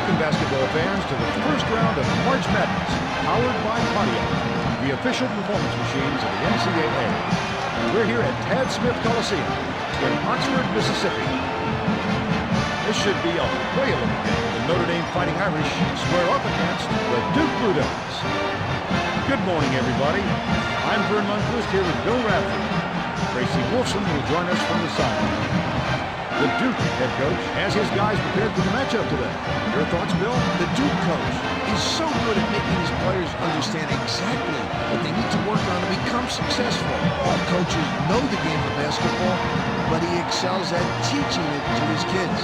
Welcome, basketball fans, to the first round of March Madness, powered by Pontiac, the official performance machines of the NCAA. We're here at Tad Smith Coliseum in Oxford, Mississippi. This should be a whale of a game. The Notre Dame Fighting Irish square up against the Duke Blue Devils. Good morning, everybody. I'm Vern Lundquist here with Bill Radford. Tracy Wolfson will join us from the sideline. The Duke head coach has his guys prepared for the matchup today. Your thoughts, Bill? The Duke coach is so good at making his players understand exactly what they need to work on to become successful. All coaches know the game of basketball, but he excels at teaching it to his kids.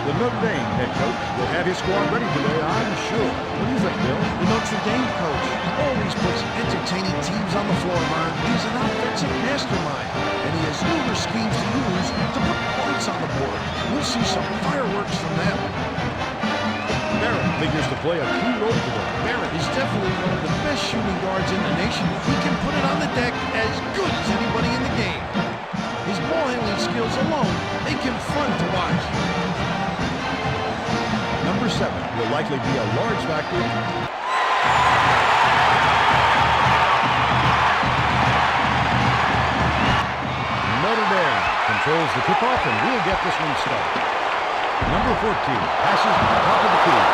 The Notre Dame head coach will have his squad ready today, I'm sure. What do you think, Bill? The Notre Dame coach always puts entertaining teams on the floor, Vern. He's an offensive mastermind, and he has numerous schemes to use to put points on the board. We'll see some fireworks from them. Barrett figures to play a key role today. Barrett is definitely one of the best shooting guards in the nation. He can put it on the deck as good as anybody in the game. His ball handling skills alone make him fun to watch. Number 7 will likely be a large factor. Notre Dame controls the tip-off, and we'll get this one started. Number 14 passes to the top of the key.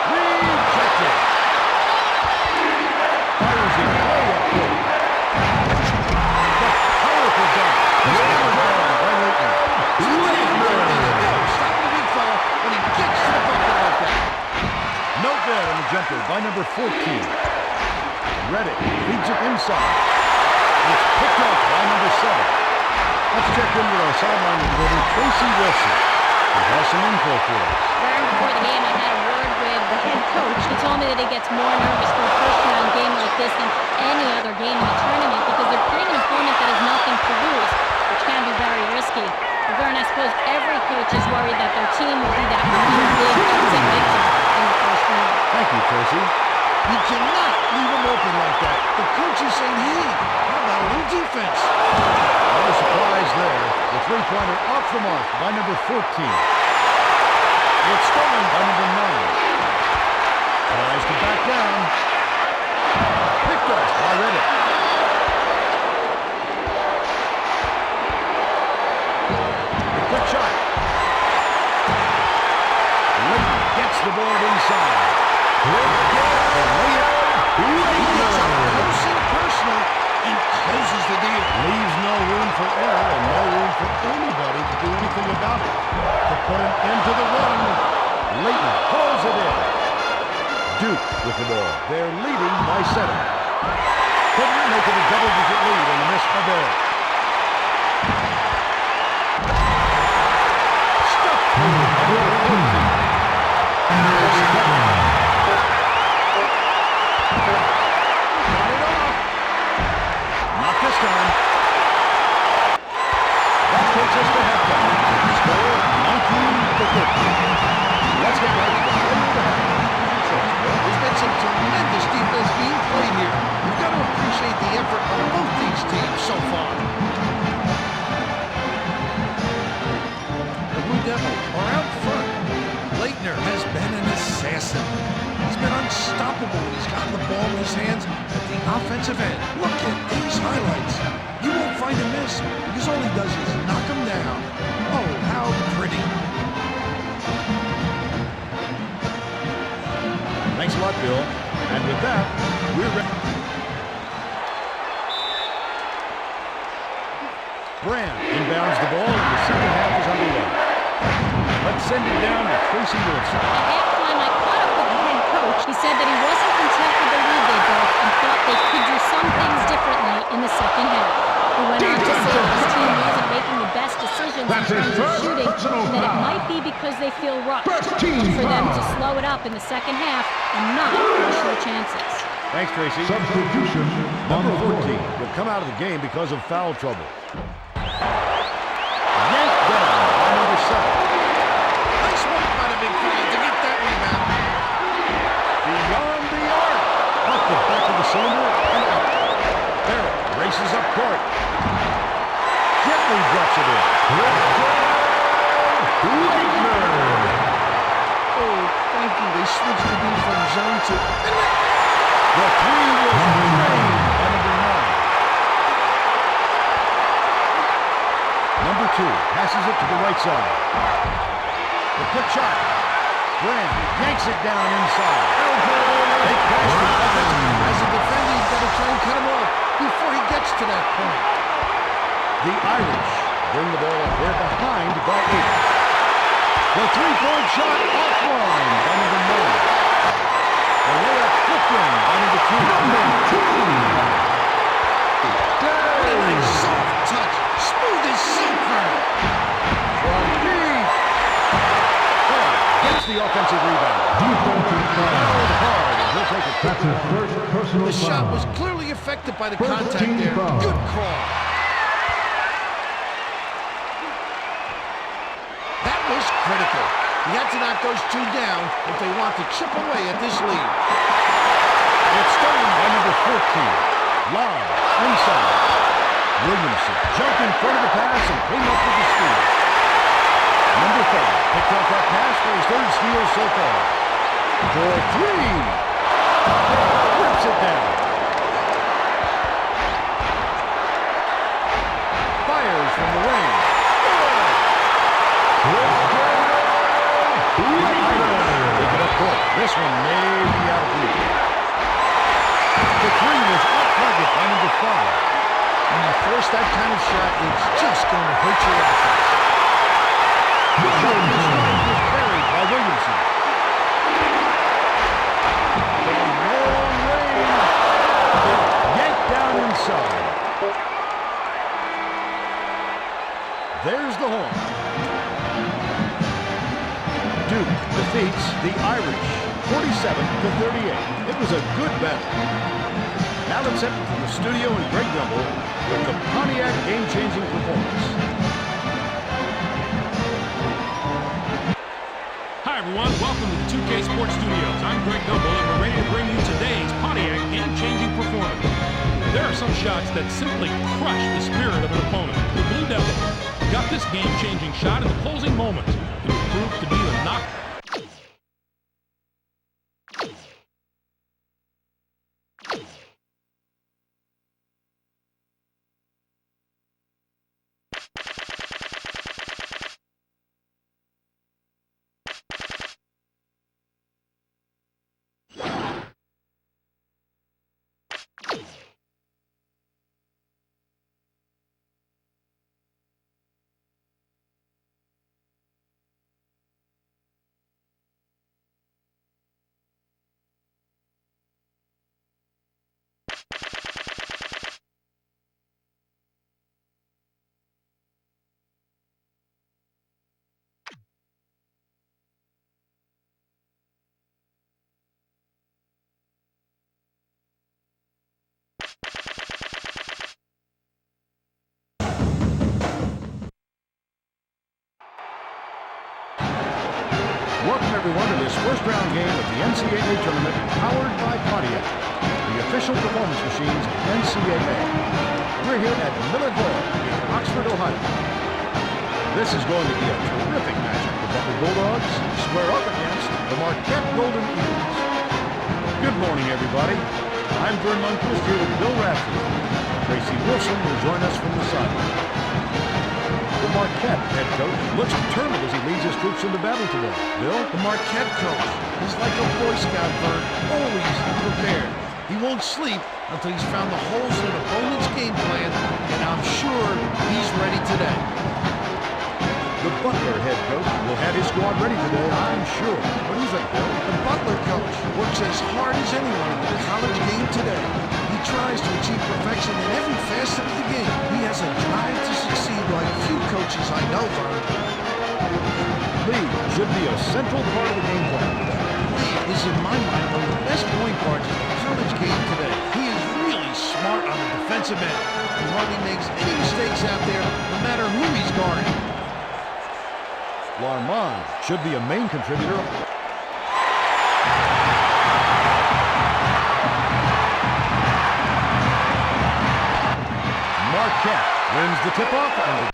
Rejected. Fires it way up court. The powerful dunk. By Leighton. Stop the big fella when he gets to the bucket like that. No good on the jumper by number 14. Reddick feeds it inside. It's picked up by number 7. Let's check in with our sideline reporter, Tracy Wilson, who has some info for us. Vern, before the game, I had a word with the head coach. He told me that he gets more nervous for a first-round game like this than any other game in the tournament because they're playing an opponent that has nothing to lose, which can be very risky. But Vern, I suppose every coach is worried that their team will be that one big upset victim in the first round. Thank you, Tracy. You cannot leave him open like that. The coach is saying, hey, how about a little defense? No surprise there. The three-pointer off the mark by number 14. It's stolen by number 9. Tries to back down. Picked up by Reddick. A quick shot. Leighton gets the board inside. He gets up close and personal and closes the deal. Leaves no room for error and no room for anybody to do anything about it. To put an end to the run, Leighton pulls it in. Duke with the ball. They're leading by 7. Couldn't make it a double-digit lead and missed by Barrett. Not this time. That takes us to halftime. Score 19-15. Let's get right to the half. There's been some tremendous defense being played here. You've got to appreciate the effort of both these teams so far. The Blue Devils are out front. Leighton has been an assassin. He's been unstoppable when he's gotten the ball in his hands at the offensive end. Look at these highlights. You won't find a miss because all he does is knock him down. Oh, how pretty. Thanks a lot, Bill. And with that, we're ready. Brigham inbounds the ball, and the second half is underway. Let's send it down to Tracy Wilson. At halftime, I caught up with the head coach. He said that he wasn't content with the lead they built and thought they could do some things differently in the second half. He went on to say that his team wasn't making the best decisions in terms of shooting, and that it might be because they feel rushed, and for them to slow it up in the second half and not rush their chances. Thanks, Tracy. Substitution. Number 14 will come out of the game because of foul trouble. Yanked down by number 7. Nice work by the big fella to get that rebound. Beyond the arc. Off the back of the cylinder and out. Barrett races up court. Gently drops it in. wants it. The three was drained by number 9. Number 2 passes it to the right side. The quick shot. Graham yanks it down inside. They crash the offensive. As a defender, you've got to try and cut him off before he gets to that point. The Irish bring the ball up. They're behind by 8. The three-point shot offline by number 9. The layup flipped in by number 2. What a nice soft touch. Smooth as silver. From deep. Hard gets the offensive rebound. Fouled hard, and he'll take it. The shot was clearly affected by the contact there. Good call. That was critical. He had to knock those two down if they want to chip away at this lead. It's stolen by number 14. Long, inside. Williamson jumped in front of the pass and came up with the steal. Number 5 picked off that pass for his 3rd steal so far. For 3. Rips it down. Fires from the wing. Take it up court. This one may be out of reach. The 3 was off target by number 5. When you force that kind of shot, it's just going to hurt your offense. The shot was buried by Williamson. From long range, yanked down inside. There's the horn. Duke defeats the Irish 47-38. It was a good battle. Now let's head to the studio in Greg Gumbel with the Pontiac game-changing performance. Hi everyone, welcome to the 2K Sports Studios. I'm Greg Gumbel and we're ready to bring you today's Pontiac game-changing performance. There are some shots that simply crush the spirit of an opponent. The Blue Devils got this game-changing shot in the closing moments. It would prove to be the knock. Welcome everyone to this first round game of the NCAA tournament powered by Pontiac, the official performance machines of NCAA. We're here at Miller Hall in Oxford, Ohio. This is going to be a terrific matchup. The Butler Bulldogs square up against the Marquette Golden Eagles. Good morning, everybody. I'm Vern Lundquist here with Bill Rafferty. Tracy Wilson will join us from the sideline. The Marquette head coach looks determined as he leads his troops into battle today. Bill? The Marquette coach is like a Boy Scout, Bert, always prepared. He won't sleep until he's found the holes in an opponent's game plan, and I'm sure he's ready today. The Butler head coach will have his squad ready today, I'm sure. What do you think, Bill? The Butler coach works as hard as anyone in the college game today. He tries to achieve perfection in every facet of the game. He has a drive to succeed like few coaches I know, Vern. Lee should be a central part of the game plan today. Lee is, in my mind, one of the best point guards in the college game today. He is really smart on the defensive end. He hardly makes any mistakes out there, no matter who he's guarding. Larmond should be a main contributor. Marquette wins the tip-off and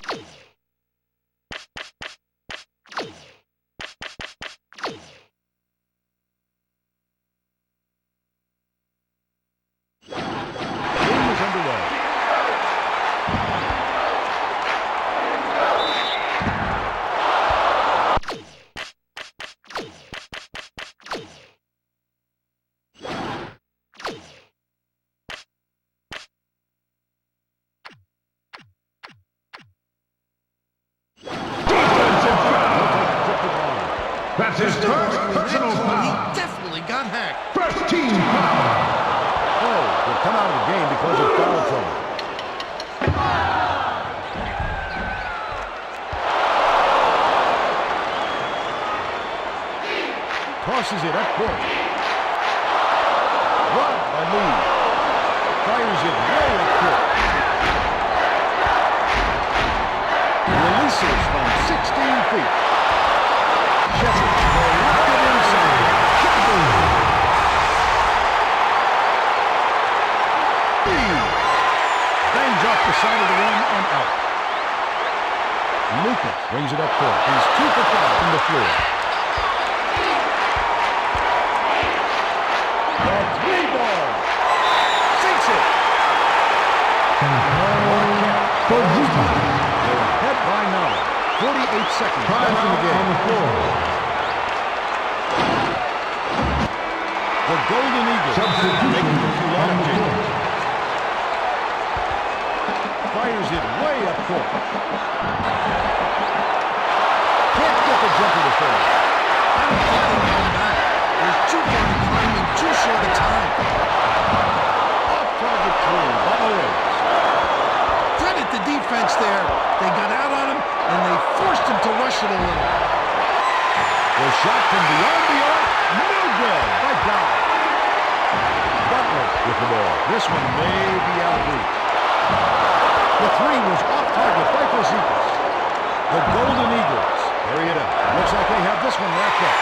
passes it up court. Run by Lee. Fires it way up court. Releases from 16 feet. Shepard left it inside. Bangs off the side of the rim and out. Lucas brings it up court. He's 2 for 5 from the floor. The 3-ball. Sinks it. Marquette. They're ahead by 9. 48 seconds left in the game. The Golden Eagles making the line changes. Fires it way up court. Can't get the jumper to fall. I'm fighting going back. There's too far to climb in too short a time. Off-target three by Owens. Credit the defense there. They got out on him, and they forced him to rush it a little. The shot from beyond the arc. No good by Brigham. Butler with the ball. This one may be out of reach. The three was off target by Fazekas. The Golden Eagles carry it up. Looks like they have this one wrapped up.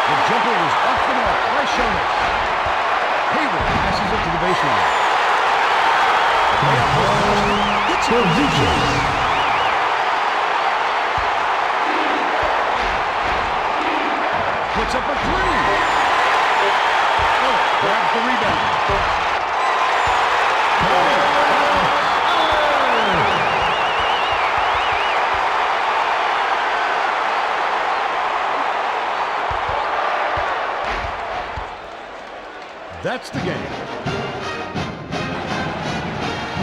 The jumper was off the mark by Shonis. Hayward passes it to the baseline. It's puts up a three. Oh, grabs the rebound. That's the game.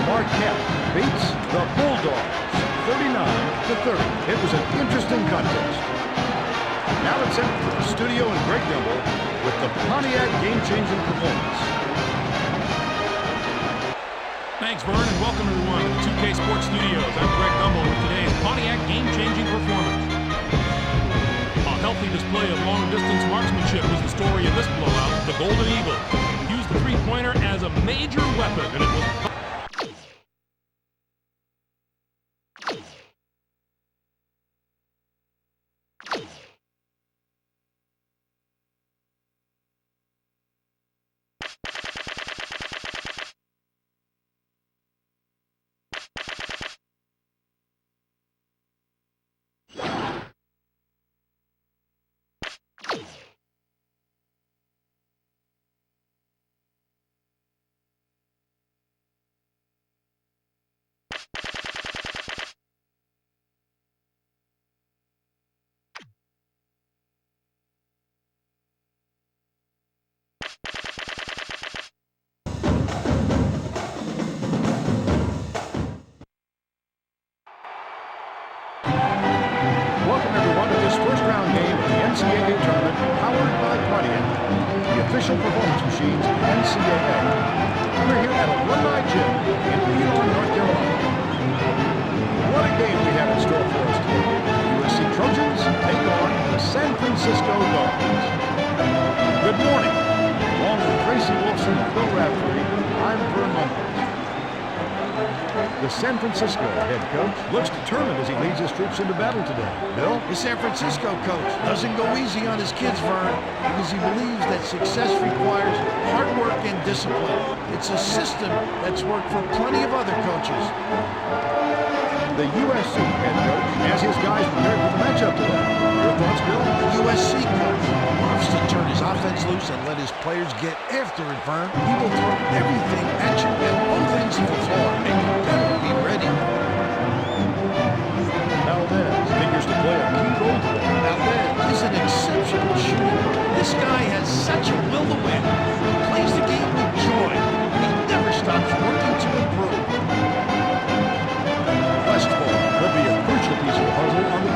Marquette beats the Bulldogs 39-30. It was an interesting contest. Now it's in for the studio in Greg Gumbel with the Pontiac game-changing performance. Thanks, Vern, and welcome everyone to the 2K Sports Studios. I'm Greg Gumbel with today's Pontiac game-changing performance. A healthy display of long-distance marksmanship was the story of this blowout. The Golden Eagles used the three-pointer as a major weapon, and it was... Welcome everyone to this first-round game of the NCAA tournament powered by Brigham, the official performance machines of the NCAA. We're here at Alumni Gym in Elon, North Carolina. What a game we have in store for us today. USC Trojans take on the San Francisco Dogs. Good morning. Along with Tracy Wilson and Phil Raftery, I'm Vern Mumpers. The San Francisco head coach looks determined as he leads his troops into battle today. Bill? The San Francisco coach doesn't go easy on his kids, Vern, because he believes that success requires hard work and discipline. It's a system that's worked for plenty of other coaches. The USC head coach has his guys prepared for the matchup today. Your thoughts, Bill? The USC coach loves to turn his offense loose and let his players get after it, Vern. He will throw everything at you at both ends of the floor, and you better be ready. Valdez figures to play a key role today. Valdez is an exceptional shooter. This guy has such a will to win. He plays the game with joy, and he never stops working to improve. Westball could be a crucial piece of the puzzle on the...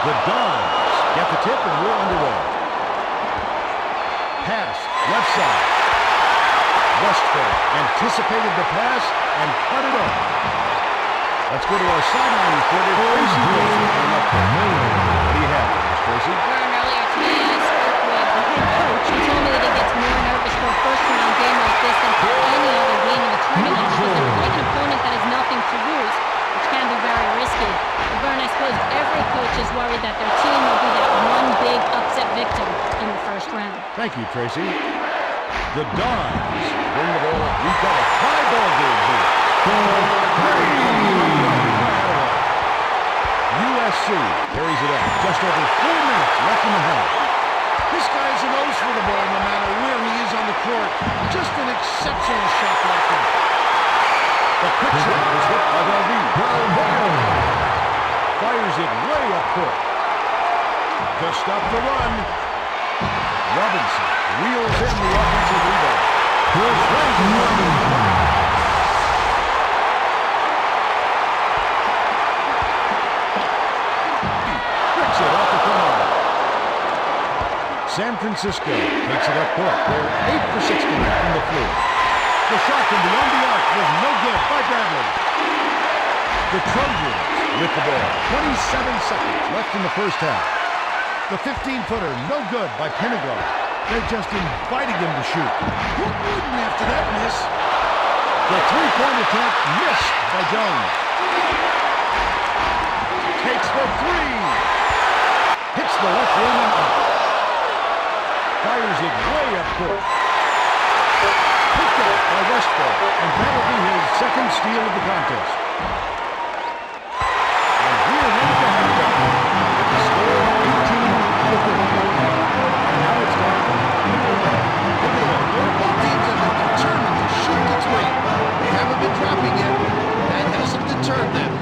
The Dogs get the tip and we're underway. Pass, left side. Westball anticipated the pass and cut it off. Let's go to our sideline reporter, Tracy Wilson. What do you have for us, Tracy? Vern, earlier today I spoke with the head coach. He told me that he gets more nervous for a first-round game like this than for any other game in the tournament because they're playing an opponent that has nothing to lose, which can be very risky. But Vern, I suppose every coach is worried that their team will be that one big upset victim in the first round. Thank you, Tracy. The Dons bring the ball up. We've got a high ball game here. USC carries it up. Just over 4 minutes left in the half. This guy is a nose for the ball no matter where he is on the court. Just an exceptional shot blocker. The quick shot was hit by Brigham. Fires it way up court. To stop the run. Robinson wheels in the offensive rebound. Bricks it off the front arm. San Francisco takes it up court. They're 8 for 16 from the floor. The shot from beyond the arc was no good by Bradley. The Trojans with the ball. 27 seconds left in the first half. The 15-footer no good by Pendergrass. They're just inviting him to shoot. Who wouldn't after that miss? The three-point attempt missed by Jones. Takes the three. Hits the left rim and out. Fires it way up court. Picked up by Westphal, and that'll be his second steal of the contest. And we're ready to have it up. With the score 18-15. And now it's time for Both teams have been determined to shoot the three. They haven't been dropping yet. That hasn't deterred them.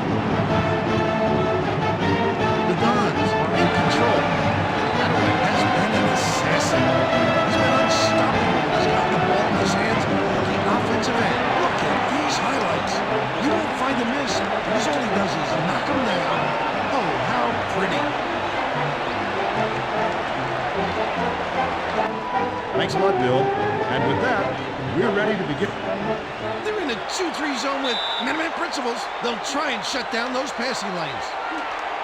The Dons are in control. Notre has been an assassin. He's been unstoppable. He's got the ball in his hands at the offensive end. Look at these highlights. You won't find a miss because all he does is knock them down. Oh, how pretty. Thanks a lot, Bill. And with that, we're ready to begin. They're in a 2-3 zone with man-to-man principles. They'll try and shut down those passing lanes.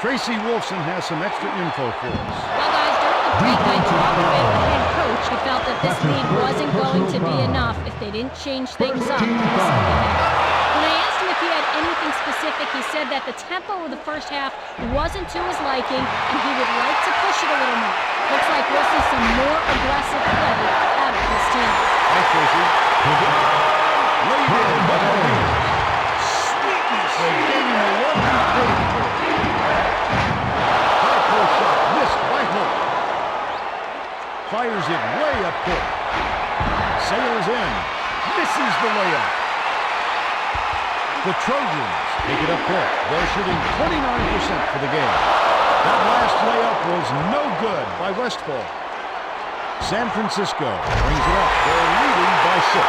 Tracy Wolfson has some extra info for us. Well, guys, during the break, I talked with the head coach. He felt that this lead wasn't going to be enough if they didn't change things up in the second half. When I asked him if he had anything specific, he said that the tempo of the first half wasn't to his liking, and he would like to push it a little more. Looks like we'll see some more aggressive play out of this team. Thanks, Tracy. Laid in by the lead. Sweetness. They gave him a one-and-three. High post shot missed by Holt. Fires it way up court. Sails in. Misses the layup. The Trojans take it up court. They're shooting 29% for the game. That last layup was no good by Westphal. San Francisco brings it up. They're leading by 6.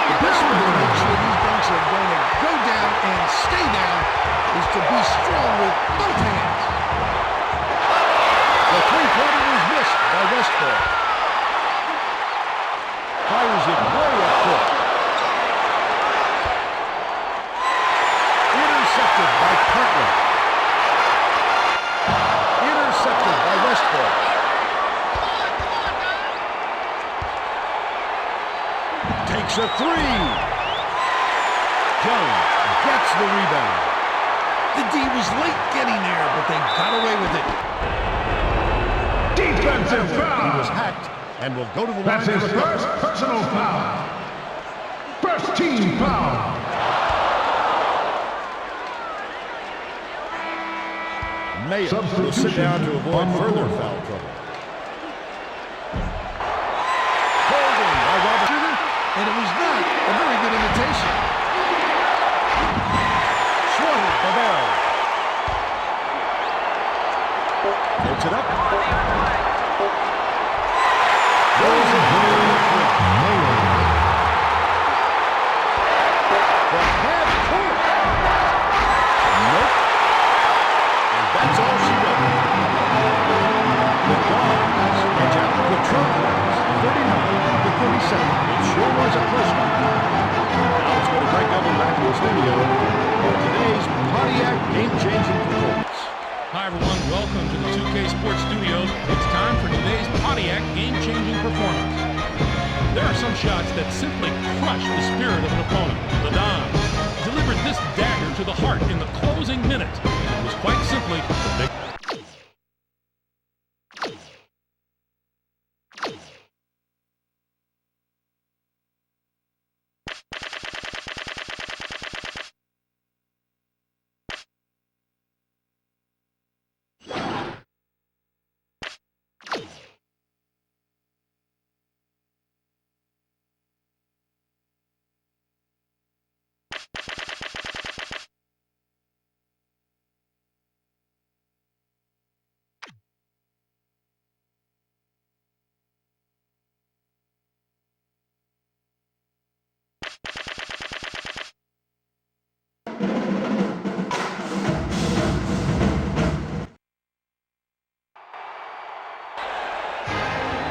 The best way to make sure these dunks are going to go down and stay down is to be strong with both hands. The three-pointer was missed by Westphal. Fires it way up court. Intercepted by Cartwright. Intercepted by Westphal. Takes a three. Jones gets the rebound. The D was late getting there, but they got away with it. Defensive He was foul. hacked and will go to the line That's his for a couple. first personal foul. First team foul. Mayo will sit down to avoid further foul trouble. Holding by Robinson. And it was not a very good imitation. Swatted by Bell. Floats it up. Goes in. From half court. Nope. And that's all she does. The Dons edge out the Trojans 39-37. It sure was a close one. Now let's go to Greg Double back to the studio. for today's Pontiac game-changing performance. Hi everyone, welcome to the 2K Sports Studios. It's time for today's Pontiac game-changing performance. There are some shots that simply crush the spirit of an opponent. The Don delivered this dagger to the heart in the closing minutes. It was quite simply the big...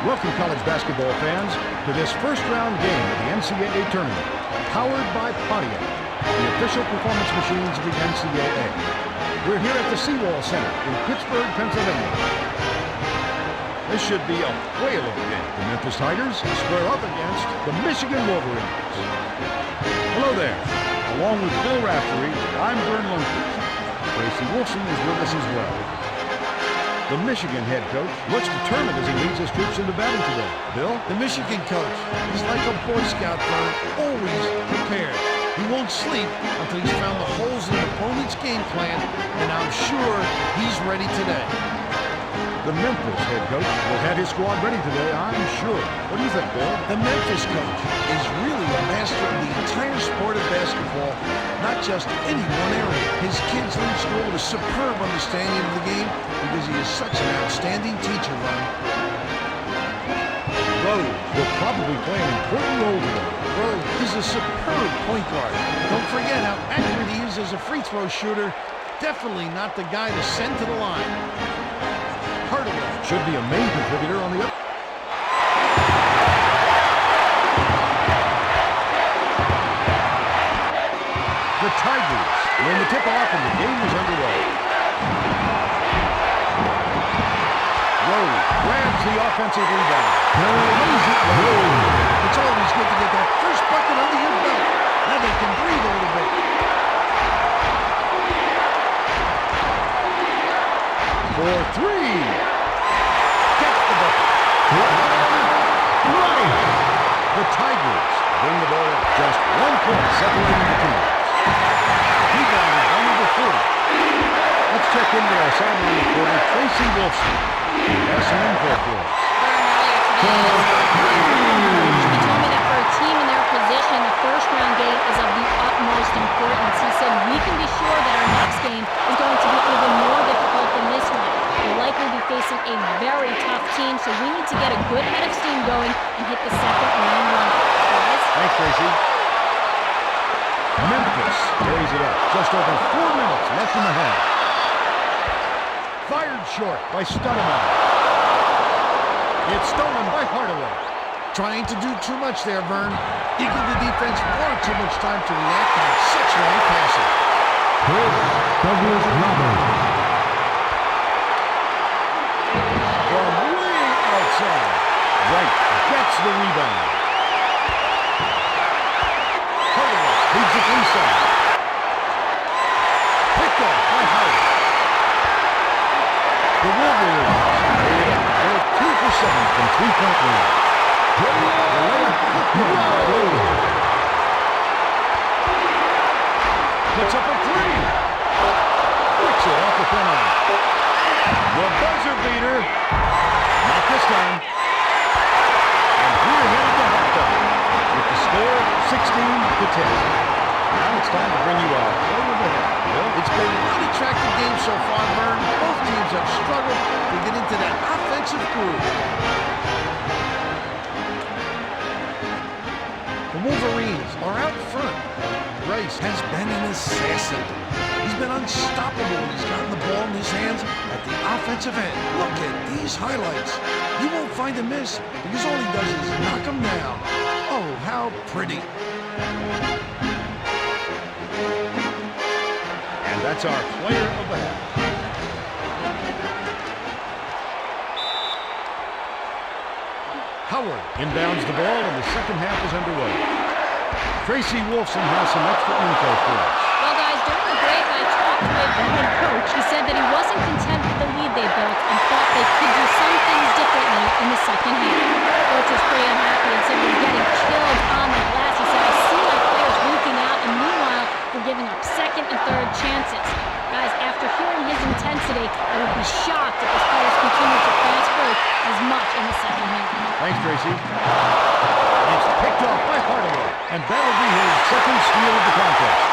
Welcome, college basketball fans, to this first-round game of the NCAA tournament, powered by Pontiac, the official performance machines of the NCAA. We're here at the Seawall Center in Pittsburgh, Pennsylvania. This should be a whale of a game. The Memphis Tigers square up against the Michigan Wolverines. Hello there. Along with Bill Raftery, I'm Vern Lundquist. Tracy Wolfson is with us as well. The Michigan head coach looks determined as he leads his troops into battle today. Bill? The Michigan coach is like a Boy Scout, always prepared. He won't sleep until he's found the holes in the opponent's game plan, and I'm sure he's ready today. The Memphis head coach will have his squad ready today, I'm sure. What do you think, Bill? The Memphis coach is really a master of the entire sport of basketball, not just any one area. His kids leave school with a superb understanding of the game because he is such an outstanding teacher, Ron. Rose will probably play an important role today. Rose is a superb point guard. Don't forget how accurate he is as a free throw shooter. Definitely not the guy to send to the line. Hardaway should be a main contributor on the other. The Tigers win the tip-off and the game is underway. Rose grabs the offensive rebound. It's always good to get that first bucket under your belt. Now they can breathe a little bit. For three. Gets the bucket. The Tigers bring the ball up. Just 1 point separating the teams. Rebounded by number 40. Let's check in with our sideline reporter, Tracy Wolfson. He has some info for us. He told me that for a team in their position, the first-round game is of the utmost importance. He said we can be sure that our next game is going to be even more difficult than this one. We'll likely be facing a very tough team, so we need to get a good head of steam going and hit the second-round run. Guys? Thanks, Tracy. Memphis carries it up. Just over 4 minutes left in the half. Fired short by Stoudemire. It's stolen by Hardaway. Trying to do too much there, Vern. He gave the defense far too much time to react on such long passing. From way outside. Wright gets the rebound. Hardaway leads it inside. Picked off by Howard. The Wolverines made it up. They're 2 for 7 from three-point range. The layup hooked in by Brody. Puts up a three. Flicks it off the front end. The buzzer beater. Not this time. And we're headed to halftime with the score 16-10. Now it's time to bring you a look at the head. It's been an unattractive game so far, Vern. Both teams have struggled to get into that offensive groove. The Wolverines are out front. Rice has been an assassin. He's been unstoppable when he's gotten the ball in his hands at the offensive end. Look at these highlights. You won't find a miss because all he does is knock them down. Oh, how pretty. That's our player of the half. Howard inbounds the ball, and the second half is underway. Tracy Wolfson has some extra info for us. Well, guys, during the break, I talked with the head coach. He said that he wasn't content with the lead they built and thought they could do some things differently in the second half. Coach was pretty unhappy and said we're getting killed on the glass. He said, I see my players weakening out, and meanwhile, we're giving up second and third chances. Guys, after hearing his intensity, I would be shocked if his players continue to pass first as much in the second half. Thanks, Tracy. It's picked off by Hardaway, and that'll be his second steal of the contest.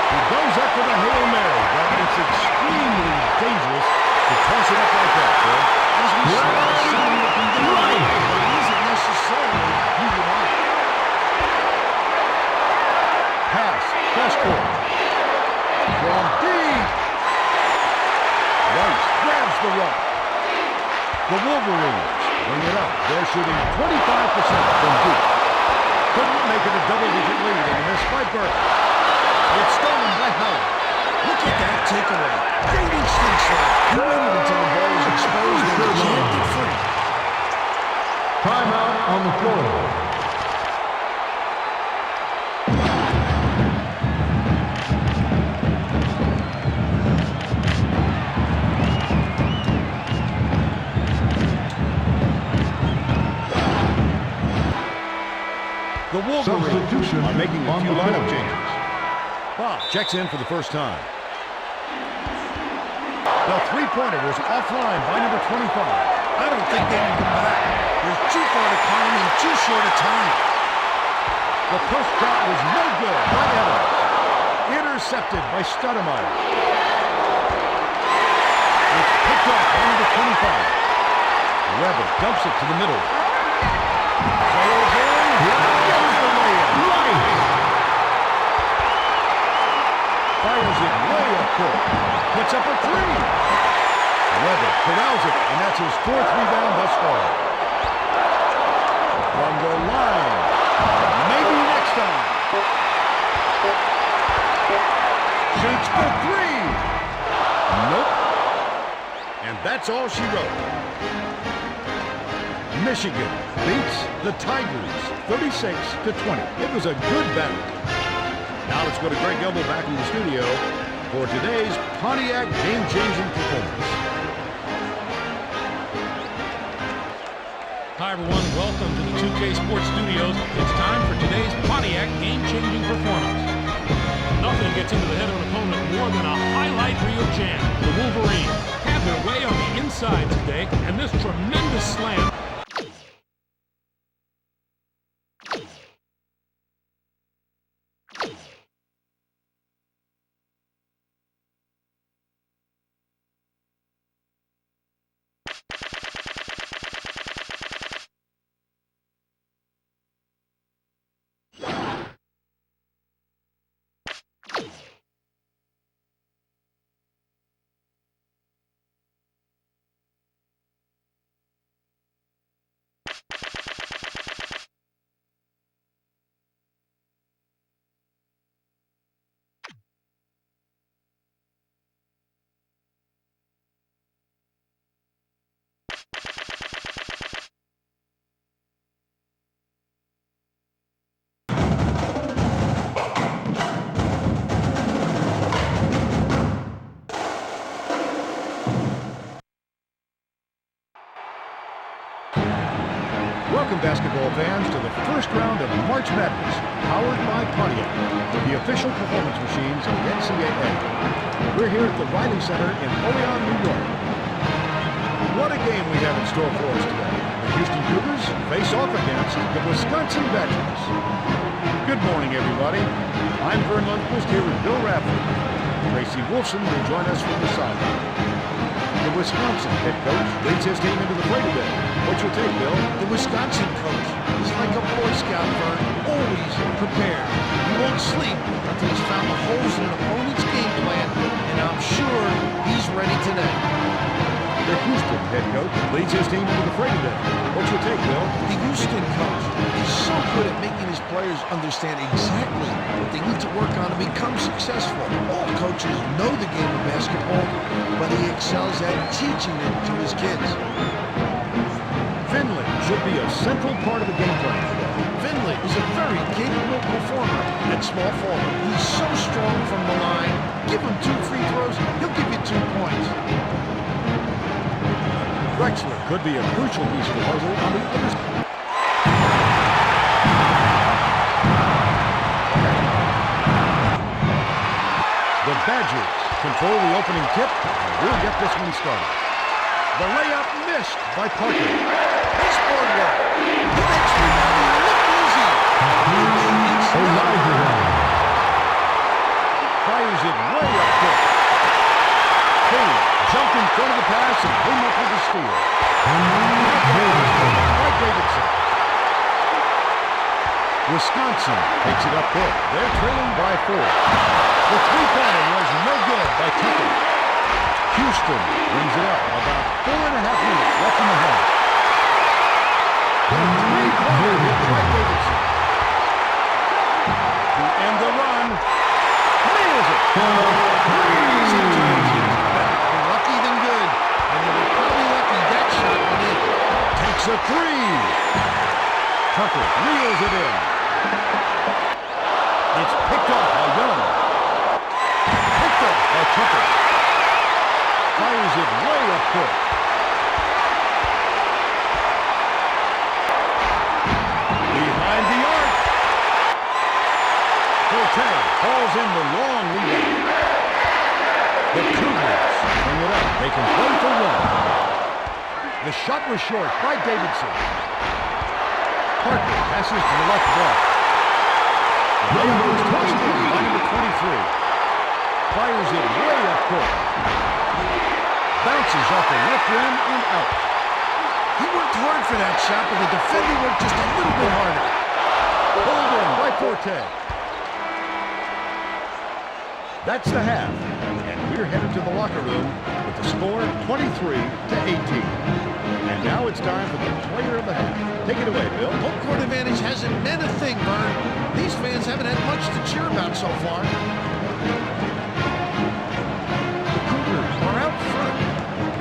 He goes up with a Hail Mary, but it's extremely dangerous to toss it up like that, Bill. As we saw, somebody can do it, but it isn't necessarily who you are. Pass, cross court. From deep. Rice grabs the rock. The Wolverines bring it up. They're shooting 25% from deep. Couldn't make it a double-digit lead, and a miss by Burke. It's stolen by Howard. Look at that takeaway. Great instincts there. He waited until the ball was exposed and jammed it free. Timeout on the floor. The Wolverines are making a on few the lineup floor. changes. Bob checks in for the first time. The three-pointer was offline by number 25. I don't think they can come back. There's too far to climb in too short a time. The first shot was no good by Evans. Intercepted by Stoudemire. It's picked off by number 25. Weber dumps it to the middle. Sails in. Gets the layup. Fires it way up court. Puts up a three. Weber corrals it, and that's his fourth rebound thus far. From the line. Maybe next time. Shoots for three. Nope. And that's all she wrote. Michigan beats the Tigers 36-20. It was a good battle. Now let's go to Greg Gumbel back in the studio for today's Pontiac game-changing performance. Hi, everyone. Welcome to the 2K Sports Studios. It's time for today's Pontiac game-changing performance. Nothing gets into the head of an opponent more than a highlight reel jam. The Wolverines have their way on the inside today, and this tremendous slam Welcome, basketball fans, to the first round of March Madness, powered by Pontiac, the official performance machines of the NCAA. We're here at the Riley Center in Olean, New York. What a game we have in store for us today. The Houston Cougars face off against the Wisconsin Badgers. Good morning, everybody. I'm Vern Lundquist here with Bill Radford. Tracy Wolfson will join us from the sideline. The Wisconsin head coach leads his team into the fray today. What's your take, Bill? The Wisconsin coach is like a Boy Scout, Vern, always prepared. He won't sleep until he's found the holes in an opponent's game plan, and I'm sure he's ready today. The Houston head coach leads his team into the fray today. What's your take, Bill? The Houston coach is so good at making his players understand exactly what they need to work on to become successful. All coaches know the game of basketball, but he excels at teaching it to his kids. Finley should be a central part of the game plan today. Finley is a very capable performer at small forward. He's so strong from the line. Give him 2 free throws, he'll give you 2 points. Drexler could be a crucial piece of the puzzle on the other side. The Badgers control the opening tip, and we'll get this one started. The layup missed by Parker. Nice board work. The next rebound look easy. Fires it way up court. King jumped in front of the pass and came up with the steal. By Davidson. Wisconsin takes it up court. They're trailing by 4. The three-pointer was no good by Tucker. Houston brings it up. About 4.5 minutes left in the half. The three-pointer hit by Davidson. To end the run. Nails it. Sometimes it's better to be lucky than good, and they were probably lucky that shot went in. Takes a 3. Tucker reels it in. It's picked off by Young. Picked off by Tucker. Fires it way up court. Behind the arc. Forte falls in the long rebound. The Cougars bring it up. They can play for 1. The shot was short by Davidson. Parker passes to the left block. Layup goes touched in by number 23. Fires it way up court. Bounces off the left rim and out. He worked hard for that shot, but the defender worked just a little bit harder. Pulled in by Forte. That's the half. And we're headed to the locker room with the score 23-18. And now it's time for the player of the half. Take it away, Bill. Home court advantage hasn't meant a thing, Vern. These fans haven't had much to cheer about so far. The Cougars are out front.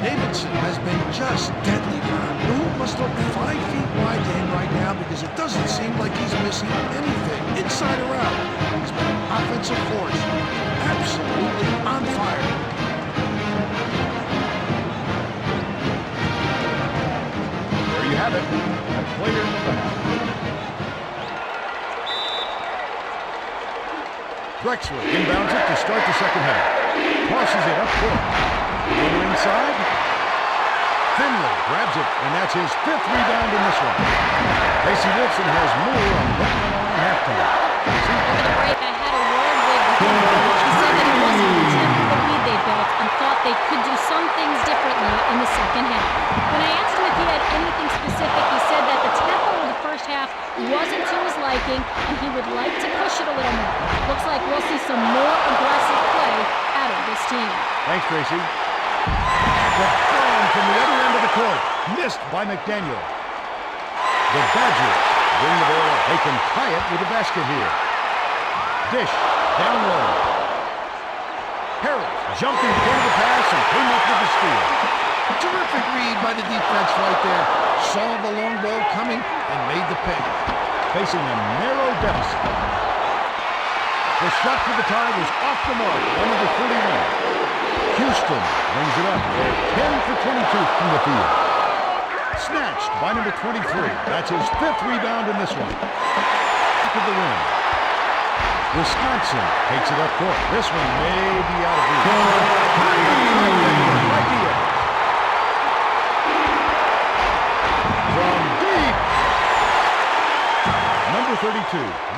Davidson has been just deadly, Vern. The hoop must look 5 feet wide to him right now because it doesn't seem like he's missing anything, inside or out. He's been an offensive force. Absolutely on fire. There you have it. A player of the half. Drexler inbounds it to start the second half. Tosses it up court. Runner inside. Finley grabs it, and that's his 5th rebound in this one. Casey Wilson has more on halftime. After the break, I had a word with the head coach. He said that he wasn't content with the lead they built and thought they could do some things differently in the second half. When I asked him if he had anything specific, he said that the tempo of the first half wasn't to his liking, and he would like to push it a little more. Looks like we'll see some more aggressive play out of this team. Thanks, Tracy. The bomb from the other end of the court. Missed by McDaniel. The Badgers bring the ball up. They can tie it with a basket here. Dish down low. Harris jumped in front of the pass and came up with the steal. Terrific read by the defense right there. Saw the long ball coming and made the pick. Facing a narrow deficit. The shot for the tie was off the mark by number 41. Houston brings it up. They're 10 for 22 from the field. Snatched by number 23. That's his 5th rebound in this one. Back of the rim. Wisconsin takes it up court. This one may be out of reach. Right here. From deep. Number 32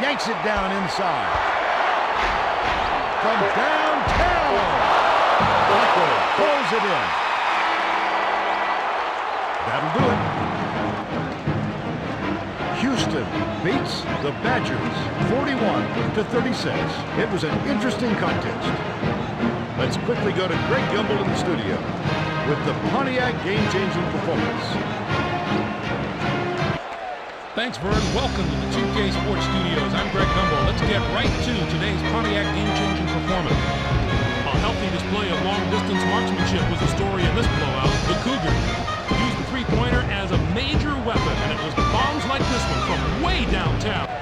yanks it down inside. From downtown. Blackwell pulls it in. That'll do it. Houston beats the Badgers 41-36. It was an interesting contest. Let's quickly go to Greg Gumbel in the studio. with the Pontiac game-changing performance. Thanks, Vern. Welcome to the 2K Sports Studios. I'm Greg Gumbel. Let's get right to today's Pontiac game-changing performance. A healthy display of long-distance marksmanship was the story in this blowout. The Cougar used the three-pointer as a major weapon, and it was bombs like this one from way downtown.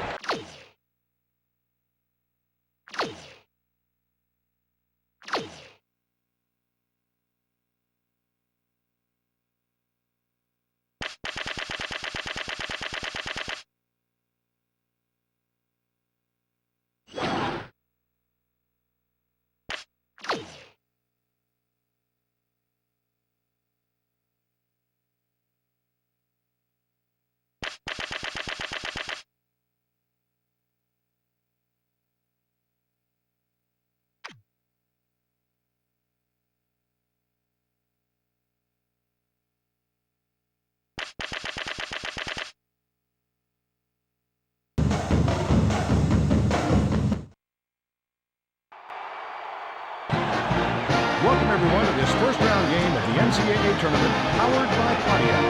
Welcome everyone to this first round game of the NCAA tournament powered by Pontiac,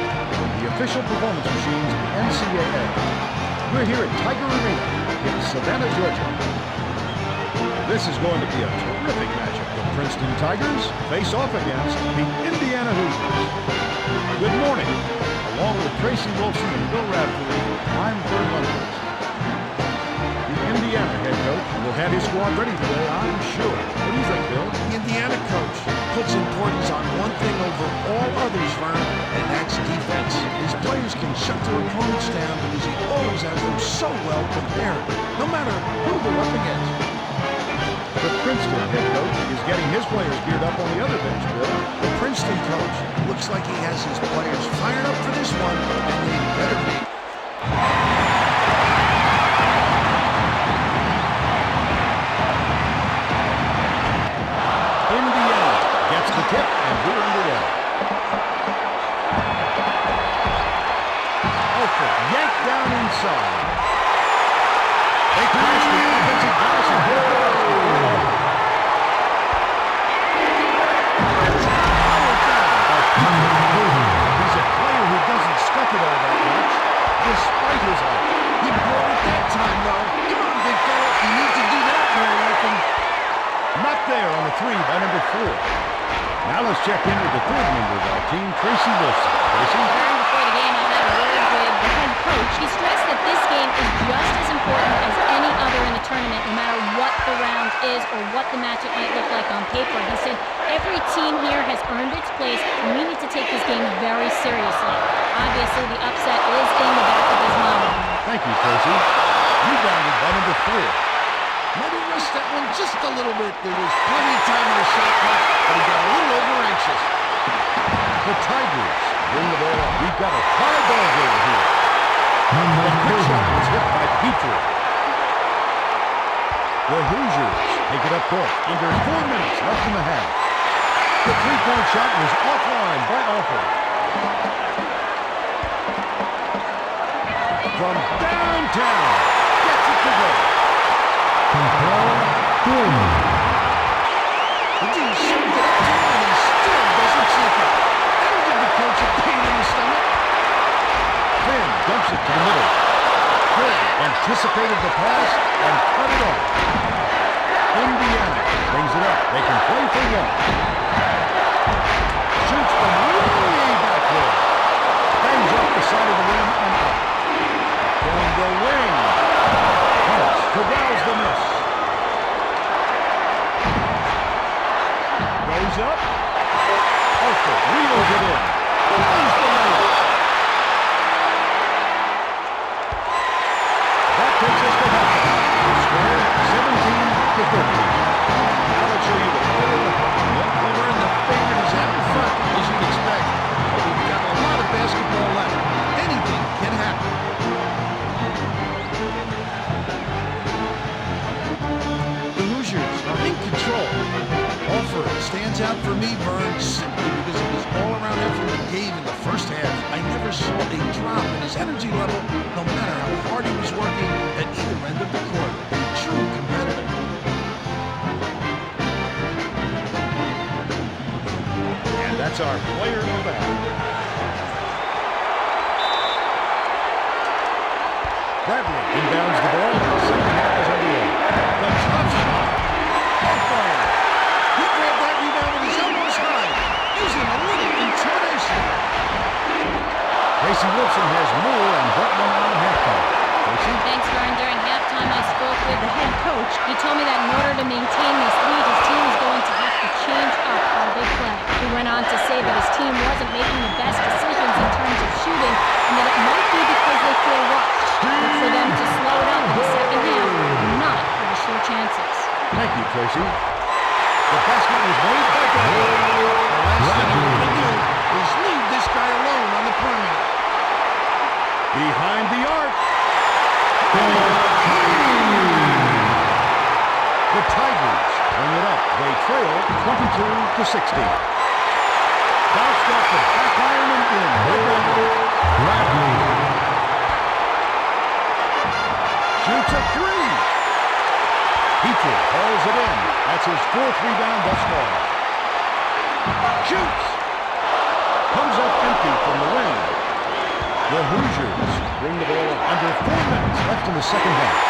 the official performance machines of the NCAA. We're here at Tiger Arena in Savannah, Georgia. This is going to be a terrific matchup. The Princeton Tigers face off against the Indiana Hoosiers. Good morning. Along with Tracy Wilson and Bill Radford, I'm Rd1. The Indiana head coach will have his squad ready today, I'm sure. What do you think, Bill? The Indiana coach puts importance on one thing over all others, Vern, and that's defense. His players can shut their opponents down because he always has them so well prepared, no matter who they're up against. The Princeton head coach is getting his players geared up on the other bench, Bill. The Princeton coach looks like he has his players fired up for this one, and they better be. Indiana gets the tip, and we're underway. Alford yanked down inside. They crash the offensive glass and hit it. He's a player who doesn't stuff it all that much, despite his height. He blew it that time, though. Come on, big fella. You need to do that very often. Not there on the three by number 4. Now let's check in with the third member of our team, Tracy Wilson. Tracy? During before the game, I had a word with the head coach. He stressed that this game is just as important as any other in the tournament, no matter what the round is or what the matchup might look like on paper. He said every team here has earned its place, and we need to take this game very seriously. Obviously, the upset is in the back of his mind. Thank you, Tracy. Rebounded by number 4. Maybe rushed that one just a little bit. There was plenty of time in the shot clock, but he got a little over-anxious. The Tigers bring the ball up. We've got a tie ball game here. The quick shot was hit by Petrie. The Hoosiers take it up court. Under 4 minutes left in the half. The three-point shot was offline by Alford. From downtown, gets it to go. The team shoved it up to him, and he still doesn't sink it. That'll give the coach a pain in the stomach. Finn dumps it to the middle. Finn anticipated the pass and cut it off. Indiana brings it up. They can play for one. Shoots from way back there. Bangs off the side of the rim and out. From the wing. Hunts corrals the miss. Goes up. Arthur reels it in. Plays the layup. That takes us to halftime. The score 17-13. Now let's show you the play of the half. our player of the half. Bradley inbounds the ball. The second half is underway. The tough shot. Off fire. He grabbed that rebound with his elbows high, using a little intimidation. Tracy Wilson has more on Brigham at halftime. Tracy? Thanks, Vern. During halftime, I spoke with the head coach. He told me that in order to maintain this lead, his team is going to have to change up how they play. He went on to say that his team wasn't making the best decisions in terms of shooting, and that it might be because they feel rushed. Look for them to slow it up in the second half, and not for the show chances. Thank you, Tracy. The basket was made by Bradley. The last thing you want to do is leave this guy alone on the perimeter. Behind the arc. The Tigers bring it up. They trail 22-16. Bounced off the back iron and in. Bradley. Shoots a three. Petrie hauls it in. That's his fourth rebound thus far. Shoots. Comes up empty from the wing. The Hoosiers bring the ball up under 4 minutes left in the second half.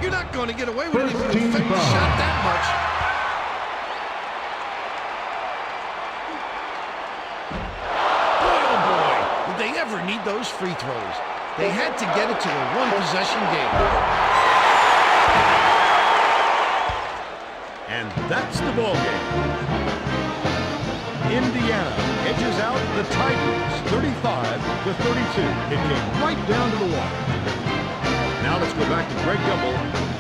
You're not going to get away with it if you affect the shot that much. Boy, oh boy, did they ever need those free throws. They had to get it to a one-possession game. And that's the ball game. Indiana edges out the Tigers 35-32. It came right down to the wire. Now let's go back to Greg Gumbel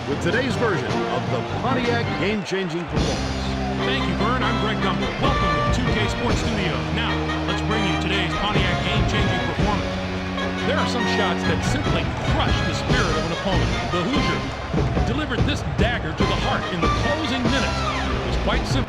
with today's version of the Pontiac game-changing performance. Thank you, Vern. I'm Greg Gumbel. Welcome to the 2K Sports Studios. Now, let's bring you today's Pontiac game-changing performance. There are some shots that simply crush the spirit of an opponent. The Hoosier delivered this dagger to the heart in the closing minutes. It was quite simple.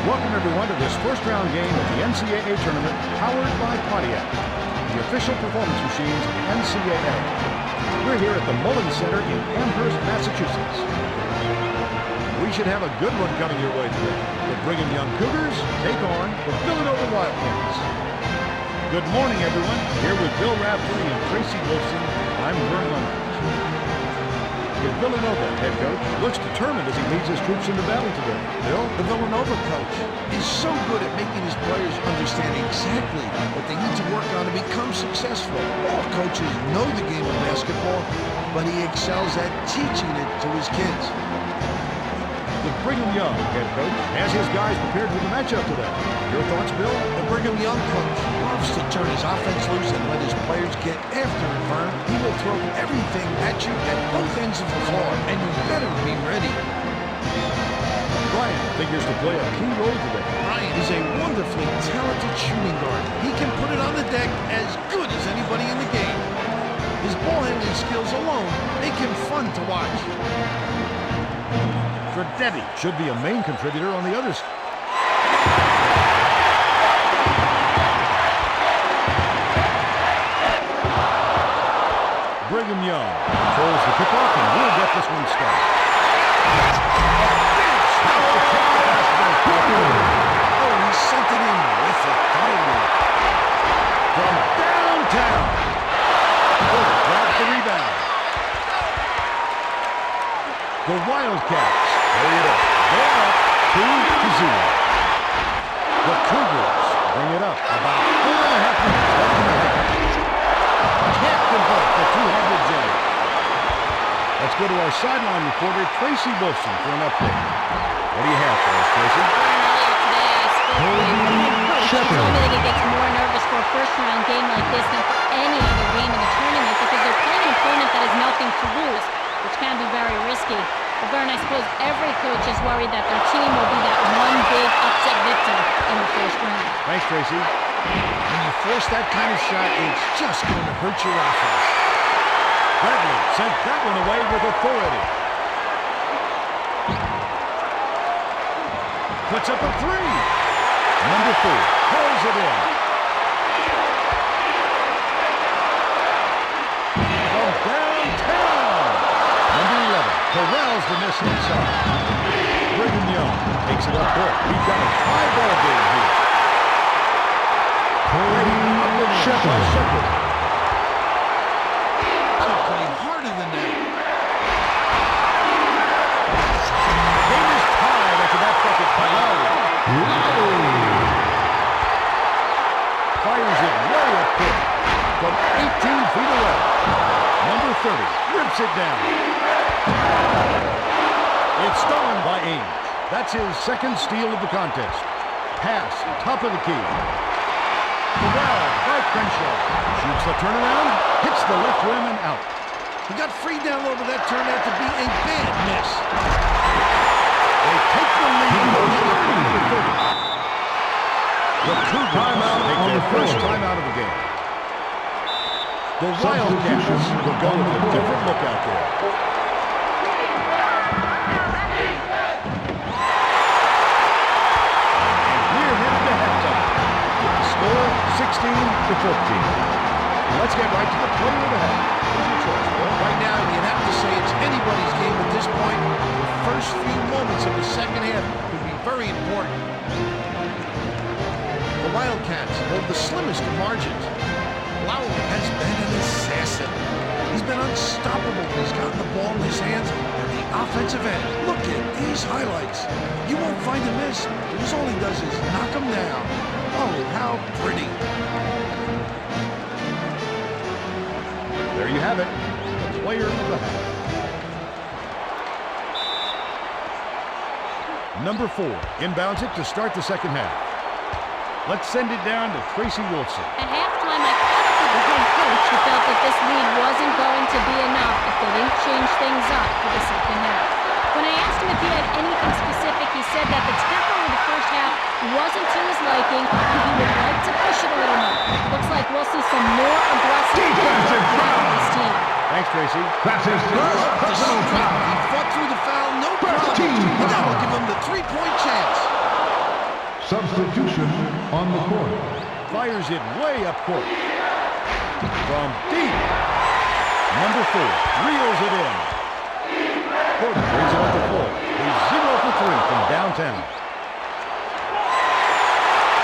Welcome, everyone, to this first-round game of the NCAA tournament powered by Pontiac, the official performance machines of the NCAA. We're here at the Mullen Center in Amherst, Massachusetts. We should have a good one coming your way today. The Brigham Young Cougars take on the Villanova Wildcats. Good morning, everyone. Here with Bill Raftery and Tracy Wilson, I'm Vern Lundquist. The Villanova head coach looks determined as he leads his troops into battle today. Bill? The Villanova coach is so good at making his players understand exactly what they need to work on to become successful. All coaches know the game of basketball, but he excels at teaching it to his kids. The Brigham Young head coach has his guys prepared for the matchup today. Your thoughts, Bill? The Brigham Young coach loves to turn his offense loose and let his players get after it, Vern. He will throw everything at you at both ends of the floor, and you better be ready. Brian figures to play a key role today. Brian is a wonderfully talented shooting guard. He can put it on the deck as good as anybody in the game. His ball handling skills alone make him fun to watch. Verdetti should be a main contributor on the other side. Brigham Young controls the kickoff and will get this one started. Oh, he sent it in with authority. From downtown. Grab the rebound. The Wildcats carry it up. They're up 2-0. The Cougars bring it up. About 4.5 minutes left in the half. Can't convert the two-handed jam. Let's go to our sideline reporter, Tracy Wilson, for an update. What do you have for us, Tracy? Earlier today, I spoke with the head coach. He told me that he gets more nervous for a first-round game like this than for any other game in the tournament because they're playing an opponent that has nothing to lose, which can be very risky. But Vern, I suppose every coach is worried that their team will be that one big upset victim in the first round. Thanks, Tracy. When you force that kind of shot, it's just going to hurt your offense. Bradley sent that one away with authority. Puts up a three. Number 4 pulls it in. From downtown. Number 11 corrals the miss inside. Brigham takes it up court. We've got a tie-ball game here. Up in Shepard. Play harder than that. Game is tied after that bucket by Lowry. Fires it way up court from 18 feet away. Number 30 rips it down. It's stolen by Ames. That's his second steal of the contest. Pass, top of the key. Corralled by Crenshaw. Shoots the turnaround, hits the left rim and out. He got free down low, but that turned out to be a bad miss. They take the lead. The Cougars take their first timeout of the game. The Wildcats will go with a different look out there. And we're headed to halftime. Score 16-14. Let's get right to the player of the half. Who's your choice, Bill? Right now, you'd have to say it's anybody's game at this point. The first few moments of the second half could be very important. The Wildcats hold the slimmest of margins. Lowry has been an assassin. He's been unstoppable when he's gotten the ball in his hands at the offensive end. Look at these highlights. You won't find a miss because all he does is knock them down. Oh, how pretty. There you have it, the player of the half. Number 4 inbounds it to start the second half. Let's send it down to Tracy Wilson. At halftime, I caught up with the head coach who felt that this lead wasn't going to be enough if they didn't change things up for the second half. When I asked him if he had anything specific, he said that the tempo of the first half wasn't to his liking and he would like to push it a little more. Looks like we'll see some more aggressive Defensive foul. from this team. Thanks, Tracy. That's his first personal foul. He fought through the foul, no problem. And that will give him the three-point chance. Substitution on the court. Fires it way up court. From deep. Number 4 reels it in. Porter brings it up the floor. He's 0 for 3 from downtown.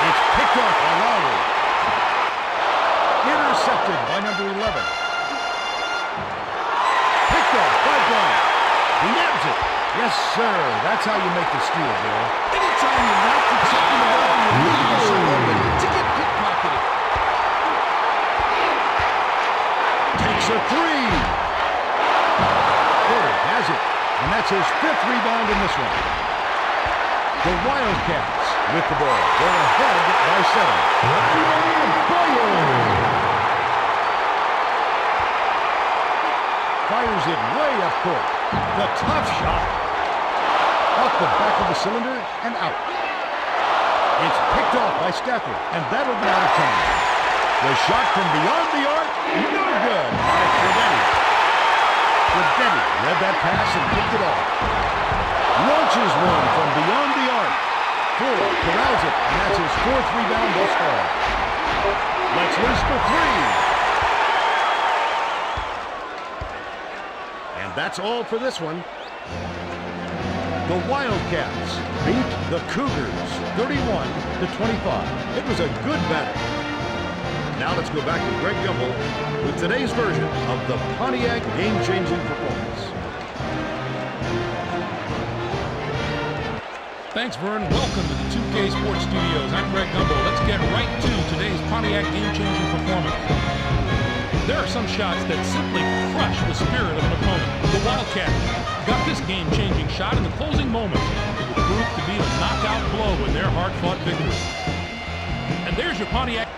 It's picked off by Lowry. Intercepted by number 11. Picked off by Brigham. He nabs it. Yes, sir. That's how you make the steal, Bill. Anytime you're not protecting the ball, you're leaving yourself open to get pickpocketed. Takes a 3. Porter has it. And that's his 5th rebound in this one. The Wildcats with the ball. They're ahead by 7. Fires it way up court. The tough shot. Off the back of the cylinder and out. It's picked off by Stafford, and that'll be out of time. The shot from beyond the arc, no good by Trevetti. Trevetti read that pass and picked it off. Launches one from beyond the arc. Fuller corrals it, and that's his 4th rebound thus far. Let's loose for 3. And that's all for this one. The Wildcats beat the Cougars 31-25. It was a good battle. Now let's go back to Greg Gumbel with today's version of the Pontiac game-changing performance. Thanks, Vern. Welcome to the 2K 2K Sports Studios, I'm Greg Gumbo. Let's get right to today's Pontiac game-changing performance. There are some shots that simply crush the spirit of an opponent. The Wildcats got this game-changing shot in the closing moments. It would prove to be a knockout blow in their hard-fought victory. And there's your Pontiac.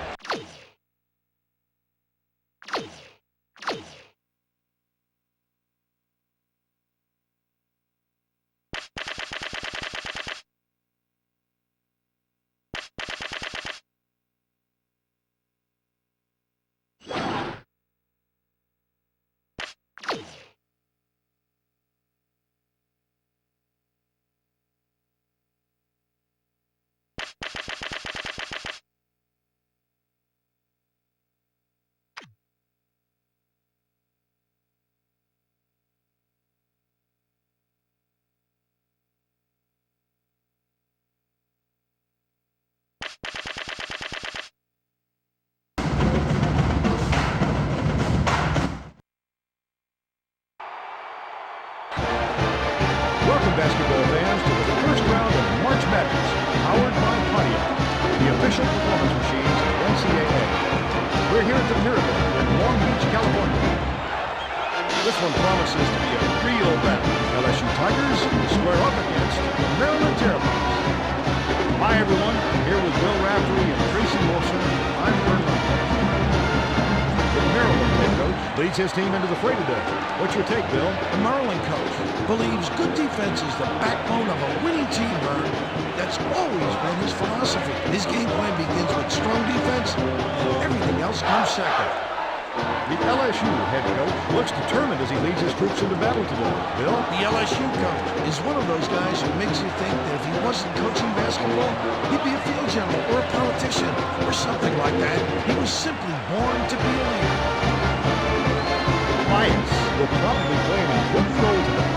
Welcome, basketball fans, to the first round of March Madness, powered by Pontiac, the official performance machines of the NCAA. We're here at the Miracle in Long Beach, California. This one promises to be a real battle. LSU Tigers square up against the Maryland Terrapins. Hi, everyone. Here with Will Raftery and Tracy Wilson. I'm Rd1. The Maryland head coach leads his team into the fray today. What's your take, Bill? The Maryland coach believes good defense is the backbone of a winning team, Vern. That's always been his philosophy. His game plan begins with strong defense, and everything else comes second. The LSU head coach looks determined as he leads his troops into battle today. Bill? The LSU coach is one of those guys who makes you think that if he wasn't coaching basketball, he'd be a field general or a politician or something like that. He was simply born to be a leader. Myers will probably play an important role today.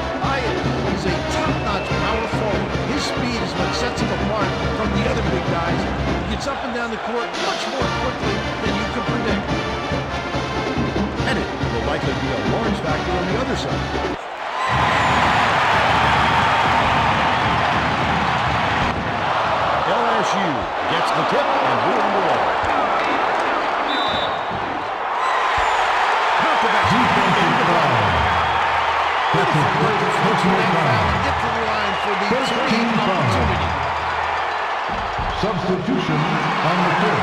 He's a top-notch power forward. His speed is what sets him apart from the other big guys. He gets up and down the court much more quickly than you can predict. And it will likely be a large factor on the other side. LSU gets the tip, and we're underway. Not the best. Beautiful work to get to the line for the three opportunity. Substitution on the court.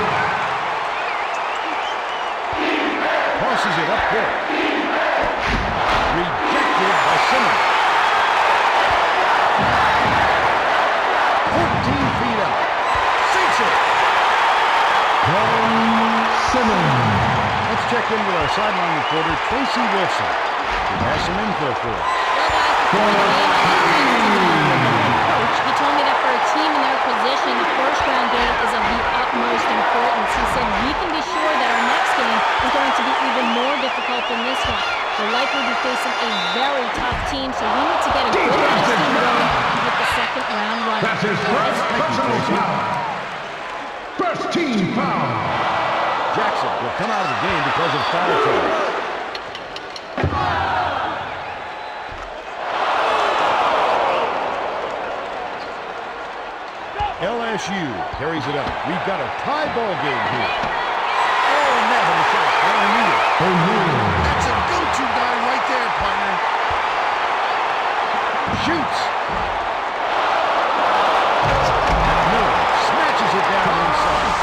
Tosses it up court. Rejected by Simmons. 14 feet out. Sinks it. Simmons. Let's check in with our sideline reporter, Tracy Wilson, who has some info for us. Well, guys, coach, he told me that for a team in their position, the first round game is of the utmost importance. He said we can be sure that our next game is going to be even more difficult than this one. We'll likely be facing a very tough team, so we need to get a good steam going with the second round run. That's his first personal foul. First team foul. Jackson will come out of the game because of foul trouble. LSU carries it up. We've got a tie ball game here. Oh, net on the shot. O'Neal. That's a go-to guy right there, partner. Shoots. Miller snatches it down inside.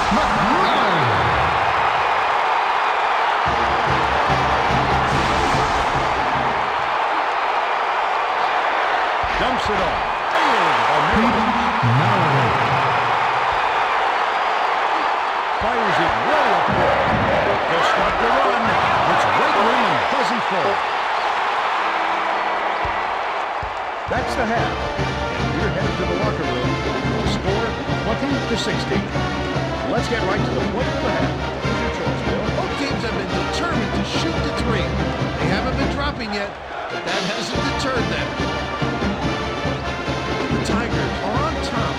Dumps it off. Fires it way up there. They'll start the run. It's right wing and doesn't fall. That's the half. And we're headed to the locker room. The score, 20-16. Let's get right to the point of the half. Here's your choice, Bill. Both teams have been determined to shoot the three. They haven't been dropping yet, but that hasn't deterred them. The Tigers are on top.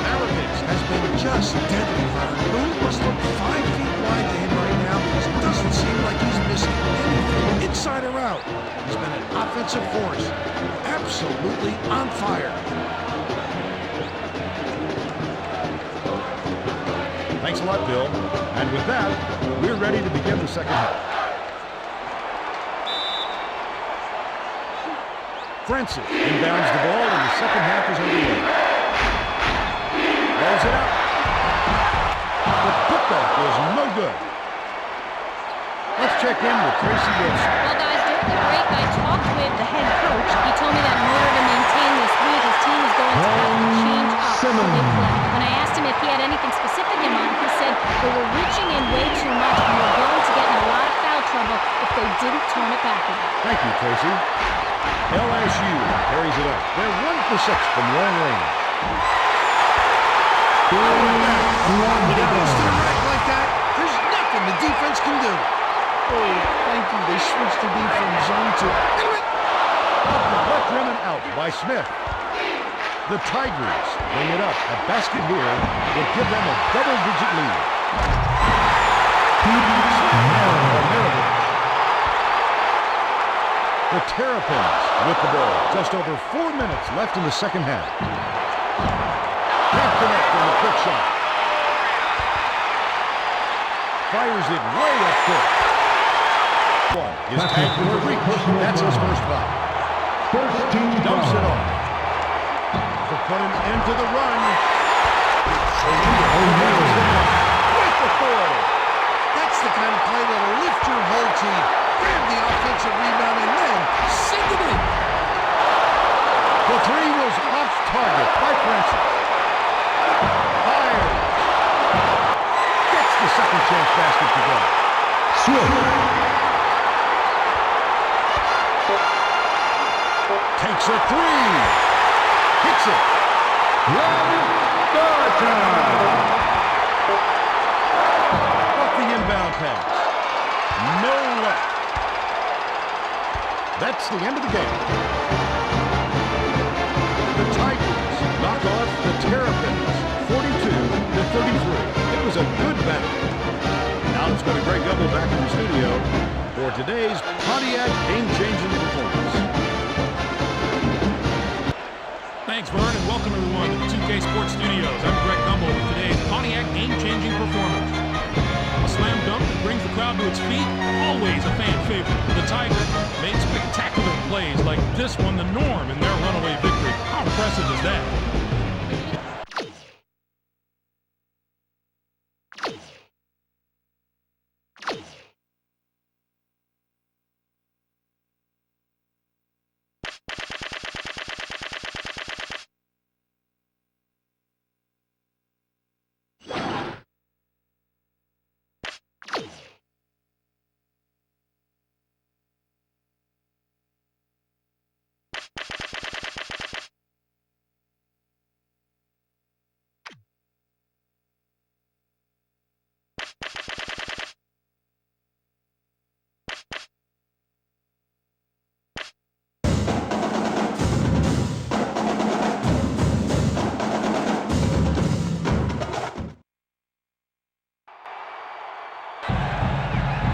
Arrogance has been just deadly. Boone must look 5 feet wide to him right now because it doesn't seem like he's missing anything inside or out. He's been an offensive force, absolutely on fire. Thanks a lot, Bill. And with that, we're ready to begin the second half. Francis inbounds the ball, and the second half is underway. Rolls it out. The putback is no good. Let's check in with Tracy Wilson. Well, guys, during the break, I talked with the head coach. He told me that in order to maintain this lead, his team is going to have to change up how they play. When I asked him if he had anything specific in mind, he said they were reaching in way too much and were going to get in a lot of foul trouble if they didn't turn it back again. Thank you, Tracy. LSU carries it up. They're 1 for 6 from long range. When it goes to the rack like that, there's nothing the defense can do. Oh, thank you. They switched to be from zone to... Left rim and out by Smith. The Tigers bring it up. A basket here would give them a double-digit lead. The Terrapins with the ball. Just over 4 minutes left in the second half. Can't connect on the quick shot. Fires it way up court. His tag for a reach. That's his first foul. Dumps it off. To put him into the run. With authority. That's the kind of play that'll lift your whole team. Grab the offensive rebound and then send it in. The three was off target by Princeton. Fires. Gets the second chance basket to go. Takes a three. Hits it. Off the inbound pass. No luck. That's the end of the game. The Tigers knock off the Terrapins 42-33. It was a good battle. Now let's go to Greg Gumbel back in the studio for today's Pontiac game-changing performance. Thanks, Vern, and welcome everyone to the 2K Sports Studios. I'm Greg Gumbel with today's Pontiac game-changing performance. A slam dunk that brings the crowd to its feet, always a fan favorite. The Tigers made spectacular plays like this one, the norm in their runaway victory. How impressive is that?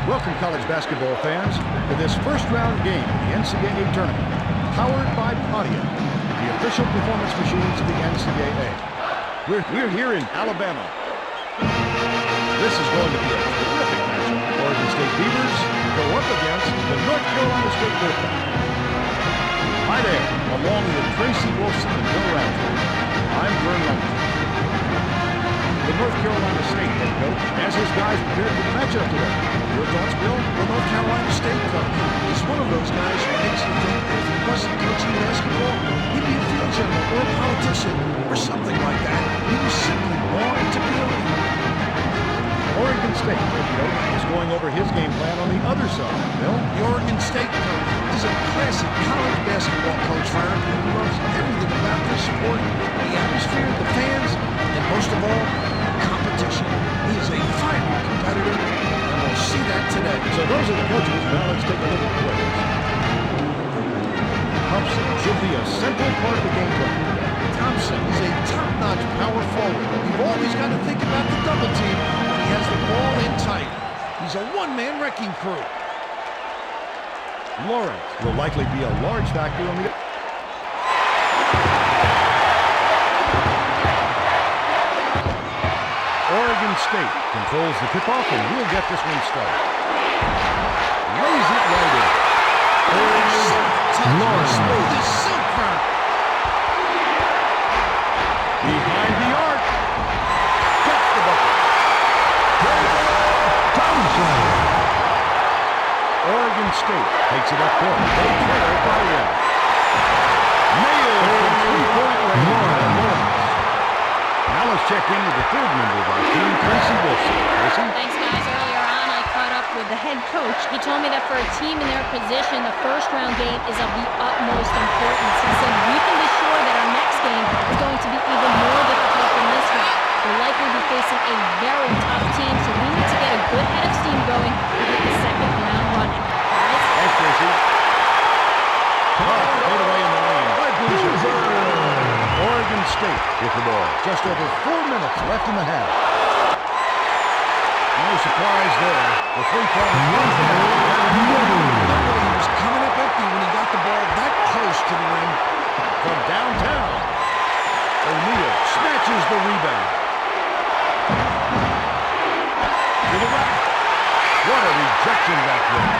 Welcome, college basketball fans, to this first-round game of the NCAA tournament, powered by Pontiac, the official performance machines of the NCAA. We're here in Alabama. This is going to be a terrific matchup. Oregon State Beavers go up against the North Carolina State Bulldogs. Hi there, along with Tracy Wilson and Bill Radford. I'm Vern Lumley. The North Carolina State head coach has his guys prepared for the matchup today. Your thoughts, Bill? The North Carolina State coach is one of those guys who makes you think that if he wasn't coaching basketball, he'd be a field general or a politician or something like that. He was simply born to be a leader. Oregon State head coach is going over his game plan on the other side. Bill? The Oregon State coach is a classic college basketball coach, Vern, who loves everything about this sport, the atmosphere, the fans, and most of all, competition. He is a fiery competitor, and we'll see that today. So those are the coaches. Now let's take a look at the players. Thompson should be a central part of the game plan. Thompson is a top-notch power forward. You've always got to think about the double team when he has the ball in tight. He's a one-man wrecking crew. Lawrence will likely be a large factor on the... Oregon Oregon State controls the tip-off, and we'll get this one started. Lays it right in. Smooth as silk fur. Behind the arc. Gets the bucket. Oregon State takes it up court. They trail Brigham. Nailed from three-point range. Now let's check in with the third member of our team, Tracy Wilson. Tracy? Thanks, guys. Earlier on, I caught up with the head coach. He told me that for a team in their position, the first-round game is of the utmost importance. He said, we can be sure that our next game is going to be even more difficult than this one. We'll likely be facing a very tough team, so we need to get a good head of steam going to get the second round running. Guys? Thanks, Tracy. Right away in the lane. Oregon State with the ball. Just over 4 minutes left in the half. No surprise there. The three-point runs the He was coming up empty when he got the ball that close to the rim. from downtown. O'Neal snatches the rebound. To the rack. What a rejection back there.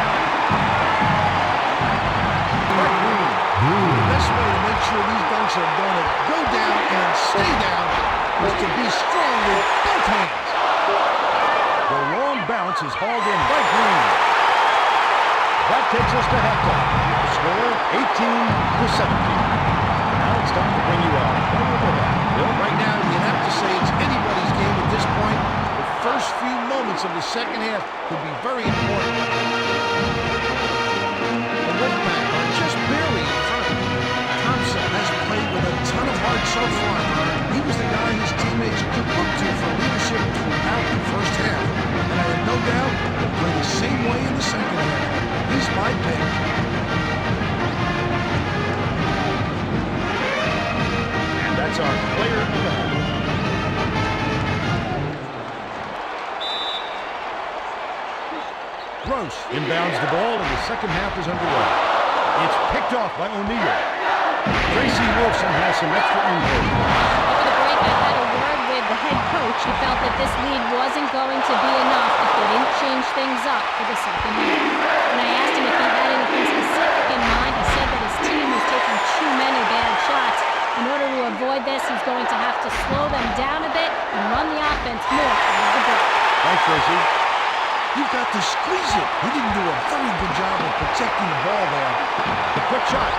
The best way to make sure these dunks are going to go down and stay down is to be strong with both hands. The long bounce is hauled in by Green. That takes us to halftime. With the score 18-17. Now it's time to bring you out. Bill, right now you'd have to say it's anybody's game at this point. The first few moments of the second half could be very important. The Wolfpack are just barely in front. Thompson has played with a ton of heart so far. He was the guy his teammates could look to for leadership throughout the first half. And I have no doubt he'll play the same way in the second half. He's my pick. And that's our player of the half. Gross inbounds the ball, and the second half is underway. It's picked off by O'Neal. Tracy Wilson has some extra info. Over the break, I had a word with the head coach. He felt that this lead wasn't going to be enough if they didn't change things up for the second half. When I asked him if he had anything specific in mind, he said that his team was taking too many bad shots. In order to avoid this, he's going to have to slow them down a bit and run the offense more out of the break. Thanks, Tracy. You've got to squeeze it. He didn't do a very good job of protecting the ball there. The quick shot.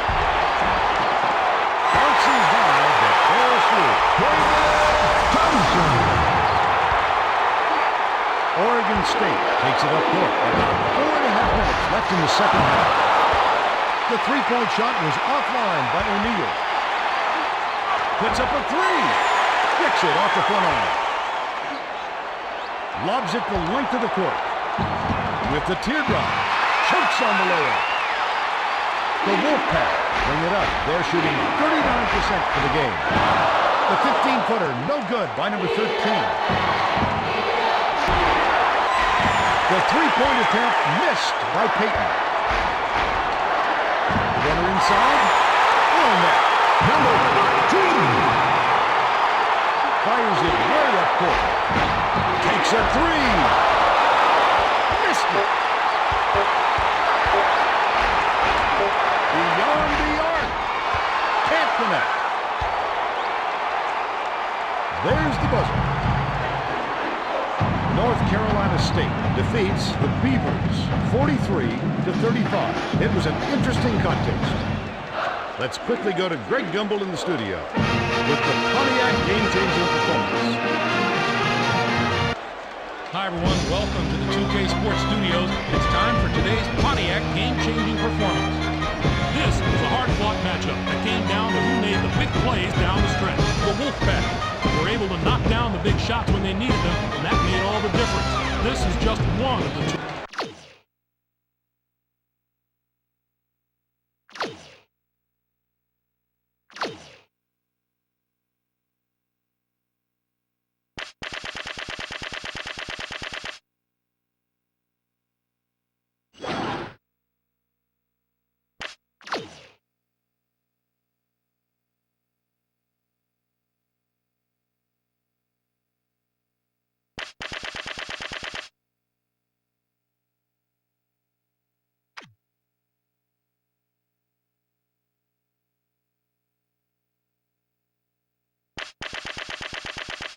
Bounces high, but falls through. Oregon State takes it up court. About 4.5 minutes left in the second half. The three-point shot was offline by O'Neal. Puts up a three. Kicks it off the front arm. Lobs it the length of the court. With the teardrop. Chokes on the layup. The Wolfpack bring it up. They're shooting 39% for the game. The 15-footer, no good by number 13. The three-point attempt missed by Payton. Runner inside. On net. Number 14. Fires it way up court. Takes a three. Missed it. Beyond the arc. Can't connect. There's the buzzer. North Carolina State defeats the Beavers 43-35. It was an interesting contest. Let's quickly go to Greg Gumbel in the studio with the Pontiac game-changing performance. Hi, everyone. Welcome to the 2K Sports Studios. It's time for today's Pontiac game-changing performance. This was a hard-fought matchup that came down to who made the big plays down the stretch. The Wolfpack were able to knock down the big shots when they needed them, and that made all the difference. This is just one of the two.